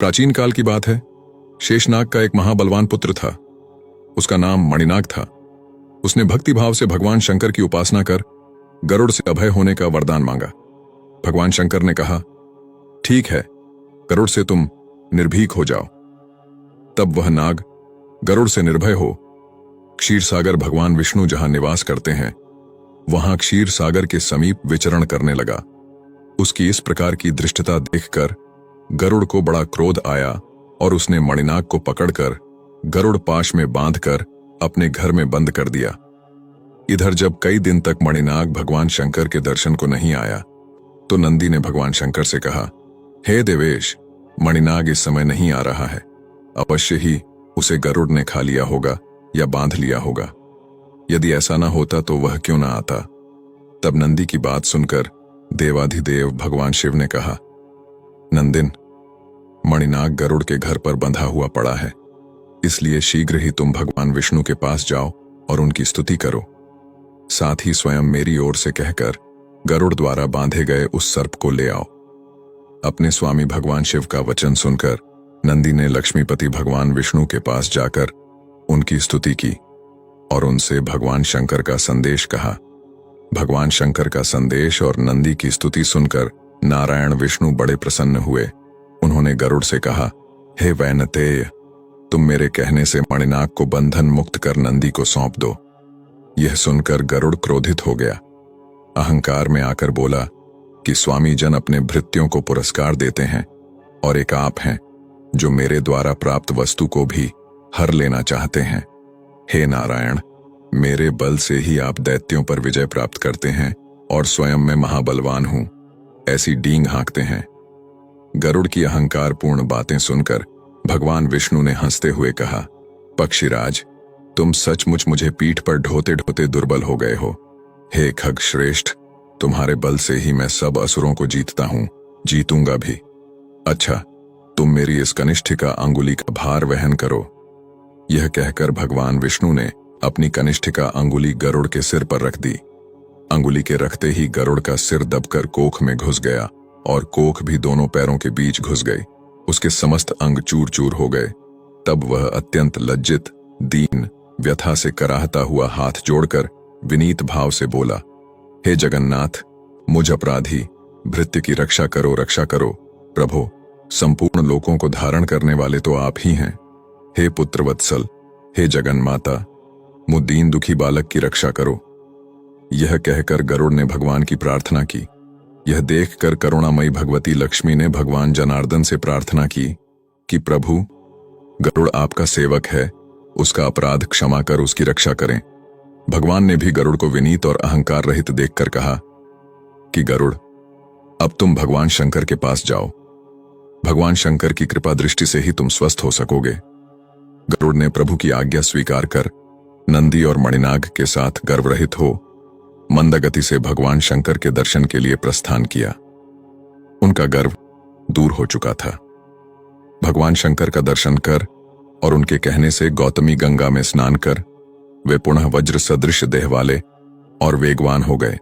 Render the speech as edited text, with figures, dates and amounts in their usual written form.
प्राचीन काल की बात है। शेषनाग का एक महाबलवान पुत्र था। उसका नाम मणिनाग था। उसने भक्तिभाव से भगवान शंकर की उपासना कर गरुड़ से अभय होने का वरदान मांगा। भगवान शंकर ने कहा, ठीक है, गरुड़ से तुम निर्भीक हो जाओ। तब वह नाग गरुड़ से निर्भय हो क्षीर सागर भगवान विष्णु जहां निवास करते हैं वहां क्षीर सागर के समीप विचरण करने लगा। उसकी इस प्रकार की दृष्टता देखकर गरुड़ को बड़ा क्रोध आया और उसने मणिनाग को पकड़कर गरुड़ पाश में बांधकर अपने घर में बंद कर दिया। इधर जब कई दिन तक मणिनाग भगवान शंकर के दर्शन को नहीं आया तो नंदी ने भगवान शंकर से कहा, हे देवेश, मणिनाग इस समय नहीं आ रहा है। अवश्य ही उसे गरुड़ ने खा लिया होगा या बांध लिया होगा। यदि ऐसा ना होता तो वह क्यों ना आता। तब नंदी की बात सुनकर देवाधिदेव भगवान शिव ने कहा, नंदिन, मणिनाग गरुड़ के घर पर बंधा हुआ पड़ा है, इसलिए शीघ्र ही तुम भगवान विष्णु के पास जाओ और उनकी स्तुति करो। साथ ही स्वयं मेरी ओर से कहकर गरुड़ द्वारा बांधे गए उस सर्प को ले आओ। अपने स्वामी भगवान शिव का वचन सुनकर नंदी ने लक्ष्मीपति भगवान विष्णु के पास जाकर उनकी स्तुति की और उनसे भगवान शंकर का संदेश कहा। भगवान शंकर का संदेश और नंदी की स्तुति सुनकर नारायण विष्णु बड़े प्रसन्न हुए। उन्होंने गरुड़ से कहा, हे वैनतेय, तुम मेरे कहने से मणिनाग को बंधन मुक्त कर नंदी को सौंप दो। यह सुनकर गरुड़ क्रोधित हो गया। अहंकार में आकर बोला कि स्वामी जन अपने भृत्यों को पुरस्कार देते हैं और एक आप हैं जो मेरे द्वारा प्राप्त वस्तु को भी हर लेना चाहते हैं। हे नारायण, मेरे बल से ही आप दैत्यों पर विजय प्राप्त करते हैं और स्वयं मैं महाबलवान हूं, ऐसी डींग हाँकते हैं। गरुड़ की अहंकारपूर्ण बातें सुनकर भगवान विष्णु ने हंसते हुए कहा, पक्षीराज, तुम सचमुच मुझे पीठ पर ढोते ढोते दुर्बल हो गए हो। हे खग श्रेष्ठ, तुम्हारे बल से ही मैं सब असुरों को जीतता हूं, जीतूंगा भी। अच्छा, तुम मेरी इस कनिष्ठिका अंगुली का भार वहन करो। यह कहकर भगवान विष्णु ने अपनी कनिष्ठिका अंगुली गरुड़ के सिर पर रख दी। अंगुली के रखते ही गरुड़ का सिर दबकर कोख में घुस गया और कोख भी दोनों पैरों के बीच घुस गई। उसके समस्त अंग चूर चूर हो गए। तब वह अत्यंत लज्जित, दीन, व्यथा से कराहता हुआ हाथ जोड़कर विनीत भाव से बोला, हे जगन्नाथ, मुझ अपराधी भृत्य की रक्षा करो, रक्षा करो। प्रभो, संपूर्ण लोकों को धारण करने वाले तो आप ही हैं। हे पुत्र वत्सल, हे जगन्माता, मुझ दीन दुखी बालक की रक्षा करो। यह कहकर गरुड़ ने भगवान की प्रार्थना की। यह देखकर करुणामयी भगवती लक्ष्मी ने भगवान जनार्दन से प्रार्थना की कि प्रभु, गरुड़ आपका सेवक है, उसका अपराध क्षमा कर उसकी रक्षा करें। भगवान ने भी गरुड़ को विनीत और अहंकार रहित देखकर कहा कि गरुड़, अब तुम भगवान शंकर के पास जाओ। भगवान शंकर की कृपा दृष्टि से ही तुम स्वस्थ हो सकोगे। गरुड़ ने प्रभु की आज्ञा स्वीकार कर नंदी और मणिनाग के साथ गर्वरहित हो मंदगति से भगवान शंकर के दर्शन के लिए प्रस्थान किया। उनका गर्व दूर हो चुका था। भगवान शंकर का दर्शन कर और उनके कहने से गौतमी गंगा में स्नान कर वे पुनः वज्र सदृश देह वाले और वेगवान हो गए।